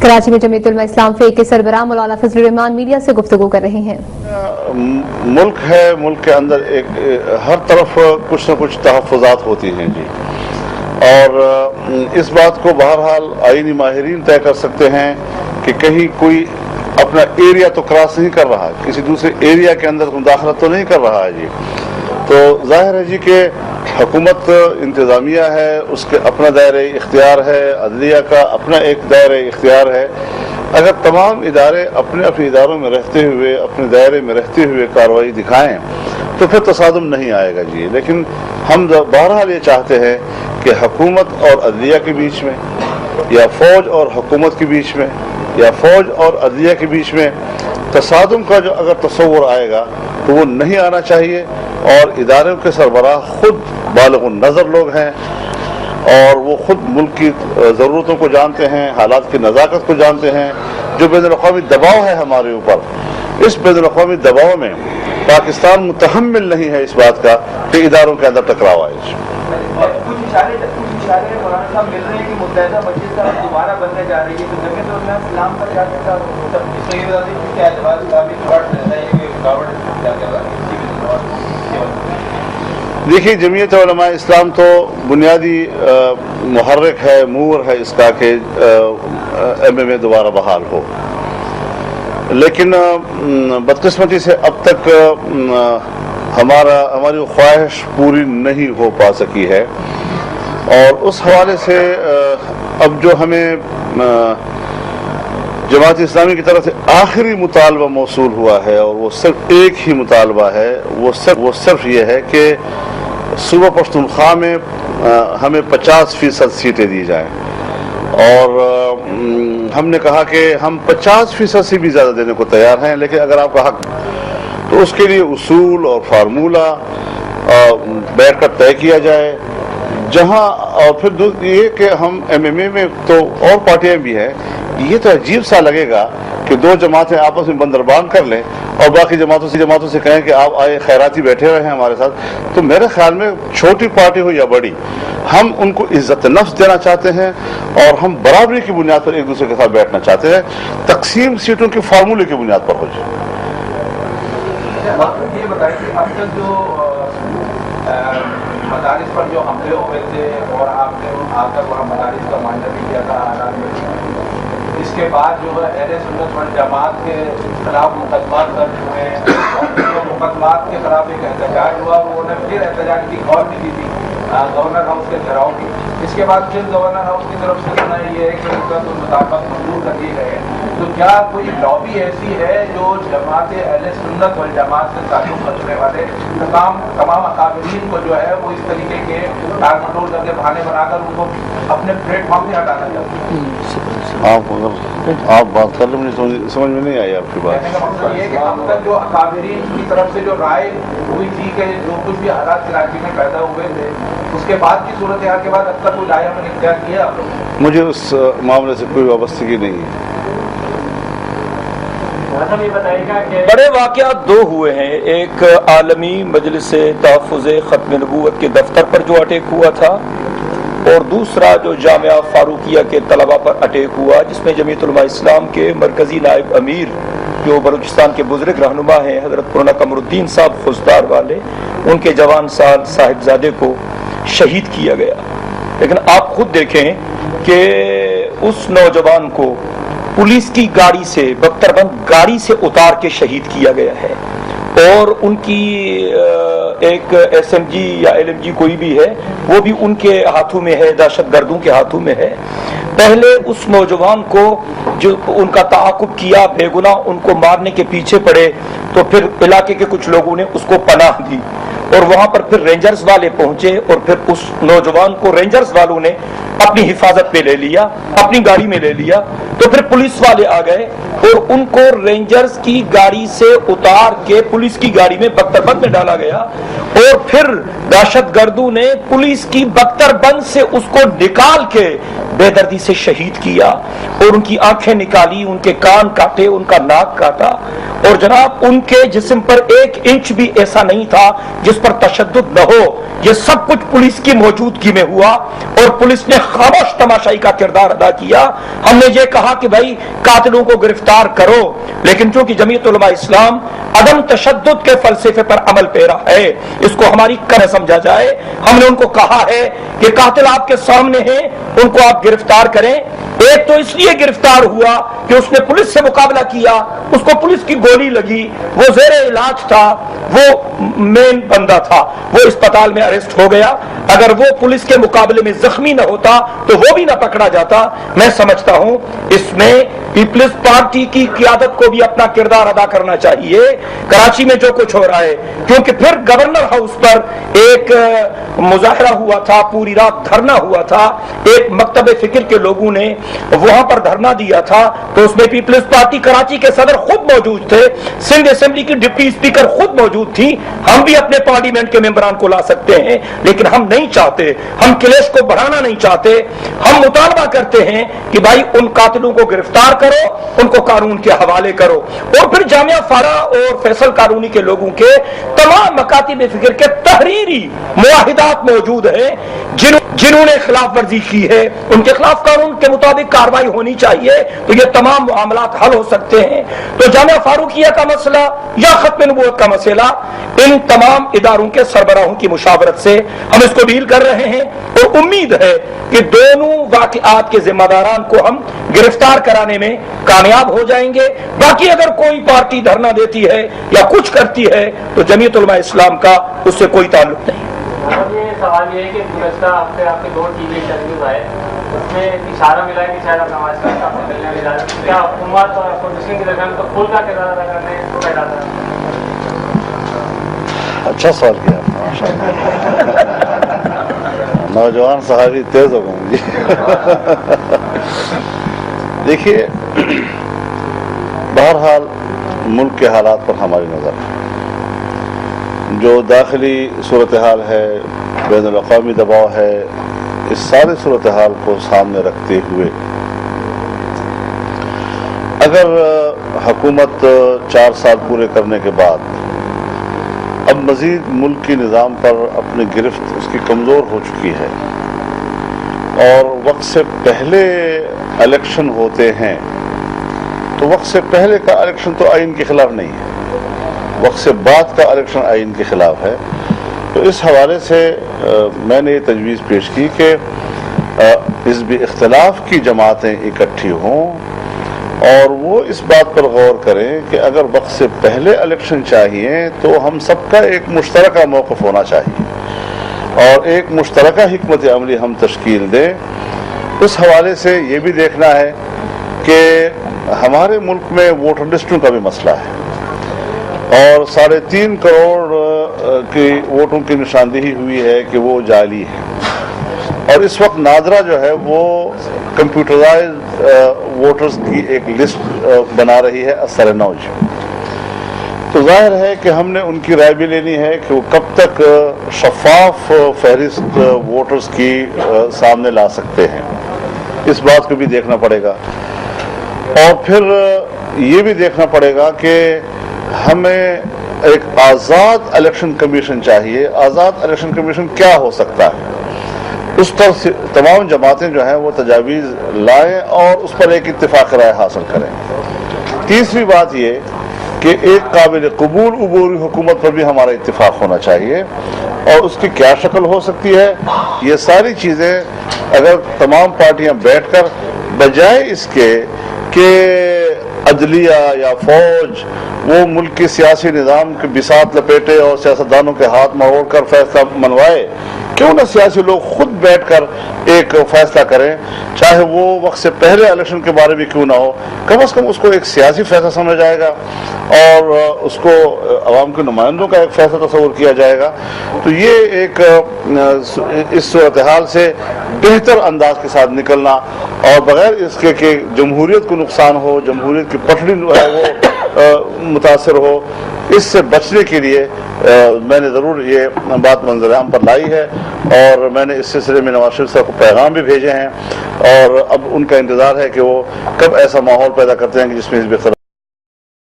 कराची में जमीयत उलमा इस्लाम फे के सरबराह मौलाना फजल रहमान मीडिया से गुफ्तगू कर रहे हैं। मुल्क है, मुल्क के अंदर एक हर तरफ कुछ न कुछ तहफ़्फ़ुज़ात होती हैं जी, और इस बात को बहरहाल आईनी माहिरीन तय कर सकते हैं कि कहीं कोई अपना एरिया तो क्रॉस नहीं कर रहा, किसी दूसरे एरिया के अंदर मुदाखलत तो नहीं कर रहा है जी। तो जाहिर है जी कि हुकूमत इंतज़ामिया है, उसके अपना दायरे इख्तियार है, अदलिया का अपना एक दायरे इख्तियार है। अगर तमाम इदारे अपने अपने इदारों में रहते हुए, अपने दायरे में रहते हुए कार्रवाई दिखाएं तो फिर तसादुम नहीं आएगा जी। लेकिन हम बहरहाल ये चाहते हैं कि हुकूमत और अदलिया के बीच में, या फ़ौज और हुकूमत के बीच में, या फ़ौज और अदलिया के बीच में तसादुम का जो अगर तस्वुर आएगा तो वो नहीं आना चाहिए। और इदारों के सरबराह खुद बालिग़ुन नज़र लोग हैं और वो खुद मुल्क की ज़रूरतों को जानते हैं, हालात की नज़ाकत को जानते हैं। जो बैनुल-अक़वामी दबाव है हमारे ऊपर, इस बैनुल-अक़वामी दबाव में पाकिस्तान मुतहम्मिल नहीं है इस बात का कि इदारों के अंदर टकराव आए। कुछ इशारे मौलाना साहब मिल रहे हैं कि मुत्तहिदा मस्जिद का दोबारा बनने जा रही है, तो जमीयत उलमा इस्लाम पर क्या कहता है? देखिए, जमीयत उलमा इस्लाम तो बुनियादी मुहर्रिक है, मूवर है इसका कि MMA दोबारा बहाल हो, लेकिन बदकिस्मती से अब तक हमारी ख्वाहिश पूरी नहीं हो पा सकी है। और उस हवाले से अब जो हमें जमात इस्लामी की तरफ से आखिरी मुतालबा मौसूल हुआ है, और वो सिर्फ एक ही मुतालबा है, वो सिर्फ ये है कि सूबा पख्तूनख्वा में हमें 50% सीटें दी जाएं। और हमने कहा कि हम 50% से भी ज़्यादा देने को तैयार हैं, लेकिन अगर आपका हक तो उसके लिए उसूल और फार्मूला बैठ कर तय किया जाए। जहां और फिर ये कि हम MMA में तो और पार्टियां भी हैं, ये तो अजीब सा लगेगा कि दो जमातें आपस में बंदरबान कर लें और बाकी जमातों से कहें कि आप आए खैराती बैठे हुए हैं हमारे साथ। तो मेरे ख्याल में छोटी पार्टी हो या बड़ी, हम उनको इज्जत नफ्स देना चाहते हैं और हम बराबरी की बुनियाद पर एक दूसरे के साथ बैठना चाहते हैं। तकसीम सीटों के फार्मूले की बुनियाद पर हो जाए। ये बताइए कि अब तक जो मदारिस पर जो हमले हुए थे और आपने आकर वहाँ मदारिस का मायना भी किया था हालात में, इसके बाद जो है अहले सुन्नत वल जमात के खिलाफ मुकदमात दर्ज हुए और मुकदमात के खिलाफ एक एहतजाज हुआ। उन्होंने फिर एहतजाज की कॉल भी दी थी गवर्नर हाउस के घेराव की। इसके बाद फिर गवर्नर हाउस की तरफ से सुना ये है कि उनका तो मुताबिक मंजूर कर दिए गए। तो क्या कोई लॉबी ऐसी है जो जमात अहले सुन्नत वल जमात से ताल्लुक़ रखने वाले तमाम अकाबिरीन को जो है वो इस तरीके के टालमटोल करके बहाने बनाकर उनको अपने प्लेटफॉर्म से हटाना चाहते हैं? आप बात कर रहे, मुझे समझ में नहीं आई आपकी बात। कहने का मतलब ये है कि अब तक जो अकाबिरीन की तरफ से जो राय हुई थी कि जो कुछ भी हालात कराची में पैदा हुए थे, उसके बाद की सूरत हाल के बाद अब तक कोई राय हमने इख्तियार किया आप लोग? मुझे उस मामले से कोई वाबस्तगी नहीं है। बड़े वाक़यात दो हुए हैं। एक आलमी मजलिस तहफ़्फ़ुज़ ख़त्म नबूवत के दफ्तर पर जो अटैक हुआ था, और दूसरा जो जामिया फारूकिया के तलबा पर अटैक हुआ, जिसमें जमीयत उलमा इस्लाम के मरकज़ी नायब अमीर जो बलूचिस्तान के बुज़ुर्ग रहनुमा हैं हज़रत मौलाना कमरुद्दीन साहब खुजदार वाले, उनके जवान साहिबजादे को शहीद किया गया। लेकिन आप खुद देखें कि उस नौजवान को पुलिस की गाड़ी से, बख्तरबंद गाड़ी से उतार के शहीद किया गया है, और उनकी एक SMG या LMG कोई भी है वो भी उनके हाथों में है, दहशत गर्दों के हाथों में है। पहले उस नौजवान को जो उनका ताक़ुब किया, बेगुनाह उनको मारने के पीछे पड़े, तो फिर इलाके के कुछ लोगों ने उसको पनाह दी और वहां पर फिर रेंजर्स वाले पहुंचे और फिर उस नौजवान को रेंजर्स वालों ने अपनी हिफाजत में ले लिया, अपनी गाड़ी में ले लिया। तो फिर पुलिस वाले आ गए और उनको रेंजर्स की गाड़ी से उतार के पुलिस की गाड़ी में बख्तरबंद में डाला गया, और फिर दहशतगर्दों ने पुलिस की बख्तरबंद से उसको निकाल के बेदर्दी से शहीद किया और उनकी आंखें निकाली, उनके कान काटे, उनका नाक काटा। और जनाब उनके जिस्म पर 1 इंच भी ऐसा नहीं था जिस पर तशद्दुद न हो। ये सब कुछ पुलिस की मौजूदगी में हुआ और पुलिस ने खामोश तमाशाई का किरदार अदा किया। हमने ये कहा कि भाई भाई कातिलों को गिरफ्तार करो, लेकिन चूंकि जमीयत उलमा इस्लाम अदम तशद्दुद के फलसफे पर अमल पेरा है, इसको हमारी कर समझा जाए। हमने उनको कहा है कि कातिल आपके सामने हैं, उनको आप गिरफ्तार करें। एक तो इसलिए गिरफ्तार हुआ कि उसने पुलिस से मुकाबला किया, उसको पुलिस की गोली लगी, वो जेरे इलाज था, वो मेन बंदा था, वो अस्पताल में अरेस्ट हो गया। अगर वो पुलिस के मुकाबले में जख्मी न होता तो वो भी न पकड़ा जाता। मैं समझता हूं इसमें पीपल्स पार्टी की क़ियादत को भी अपना किरदार अदा करना चाहिए कराची में जो कुछ हो रहा है, क्योंकि फिर गवर्नर हाउस पर एक मुजाहरा हुआ था, पूरी रात धरना हुआ था, एक मकतब फिक्र के लोगों ने वहां पर धरना दिया था, तो उसमें पीपल्स पार्टी कराची के सदर खुद मौजूद थे, सिंध असेंबली की डिप्टी स्पीकर खुद मौजूद थी। हम भी अपने पार्लियामेंट के मेंबरान को ला सकते हैं, लेकिन हम नहीं चाहते, हम क्लेश को बढ़ाना नहीं चाहते। हम मुतालबा करते हैं कि भाई उन कातिलों को गिरफ्तार करो, उनको कानून के हवाले करो। और फिर जामिया फारा और फैसल कानूनी के लोगों के तमाम मकातिब फिक्र के तहरीरी मुआहिदात मौजूद हैं, जिन्होंने खिलाफ वर्जी की है, उनके खिलाफ कानून के मुताबिक कार्रवाई होनी चाहिए, तो ये तमाम मामलात हल हो सकते हैं। तो जामिया फारूकिया का मसला या खत्म नबूवत का मसला, इन तमाम इदारों के सरबराहों की मुशावरत से हम इसको डील कर रहे हैं, और उम्मीद है कि दोनों वाक़िआत के जिम्मेदारान को हम गिरफ्तार कराने में कामयाब हो जाएंगे। बाकी अगर कोई पार्टी धरना देती है या कुछ करती है तो जमीयत उलमा इस्लाम का उससे कोई ताल्लुक नहीं। ये सवाल ये है कि गुज़श्ता हफ्ते आपके 2 टीवी इंटरव्यूज आए, उसमें इशारा मिला है कि शायद आप नमाज का आपने कल्याण इदारा क्या हुकूमत और अपोजिशन के दरमियान तो खुल का किरदार अदा करने को पैदा था। अच्छा सवाल किया नौजवान सहाबी तेज हो गए जी। देखिए, बहरहाल मुल्क के हालात पर हमारी नज़र, जो दाखिली सूरत हाल है, बैनुल अक़वामी दबाव है, इस सारी सूरत हाल को सामने रखते हुए अगर हुकूमत 4 साल पूरे करने के बाद अब मज़ीद मुल्क के निज़ाम पर अपनी गिरफ्त उसकी कमज़ोर हो चुकी है और वक्त से पहले इलेक्शन होते हैं, तो वक्त से पहले का इलेक्शन तो आइन के खिलाफ नहीं है, वक्त से बाद का इलेक्शन आइन के खिलाफ है। तो इस हवाले से मैंने ये तजवीज़ पेश की कि हिज़्ब इख्तिलाफ की जमातें इकट्ठी हों और वो इस बात पर गौर करें कि अगर वक्त से पहले इलेक्शन चाहिए तो हम सबका एक मुश्तरका मौक़िफ़ होना चाहिए और एक मुश्तरका हिकमत अमली हम तश्कील दें। उस हवाले से ये भी देखना है कि हमारे मुल्क में वोटर लिस्टों का भी मसला है और 3.5 करोड़ की वोटों की निशानदेही हुई है कि वो जाली है, और इस वक्त नादरा जो है वो कंप्यूटराइज वोटर्स की एक लिस्ट बना रही है असर-ए-नौज। तो जाहिर है कि हमने उनकी राय भी लेनी है कि वो कब तक शफाफ फहरिस्त वोटर्स की सामने ला सकते हैं, इस बात को भी देखना पड़ेगा। और फिर ये भी देखना पड़ेगा कि हमें एक आज़ाद इलेक्शन कमीशन चाहिए। आज़ाद इलेक्शन कमीशन क्या हो सकता है, उस पर तमाम जमातें जो हैं वो तजावीज़ लाएं और उस पर एक इत्तिफाक राय हासिल करें। तीसरी बात ये कि एक काबिल कबूल उबूरी हुकूमत पर भी हमारा इत्तिफाक होना चाहिए और उसकी क्या शक्ल हो सकती है। ये सारी चीज़ें अगर तमाम पार्टियां बैठकर बजाय इसके कि अदलिया या फौज वो मुल्क के सियासी निज़ाम के बिसात लपेटे और सियासतदानों के हाथ मरोड़ कर फैसला मनवाए, क्यों न सियासी लोग खुद बैठकर एक फैसला करें, चाहे वो वक्त से पहले इलेक्शन के बारे में क्यों ना हो, कम से कम उसको एक सियासी फैसला समझा जाएगा और उसको अवाम के नुमाइंदों का एक फैसला तस्वुर किया जाएगा। तो ये एक इस सूरत हाल से बेहतर अंदाज के साथ निकलना और बगैर इसके कि जमहूरियत को नुकसान हो, जमहूरियत की पटड़ी है वो मुतासर हो, इससे बचने के लिए मैंने ज़रूर ये बात मंज़र-ए-आम पर लाई है और मैंने इस सिलसिले में नवाज शरीफ साहब को पैगाम भी भेजे हैं और अब उनका इंतज़ार है कि वो कब ऐसा माहौल पैदा करते हैं कि जिसमें हिज़्ब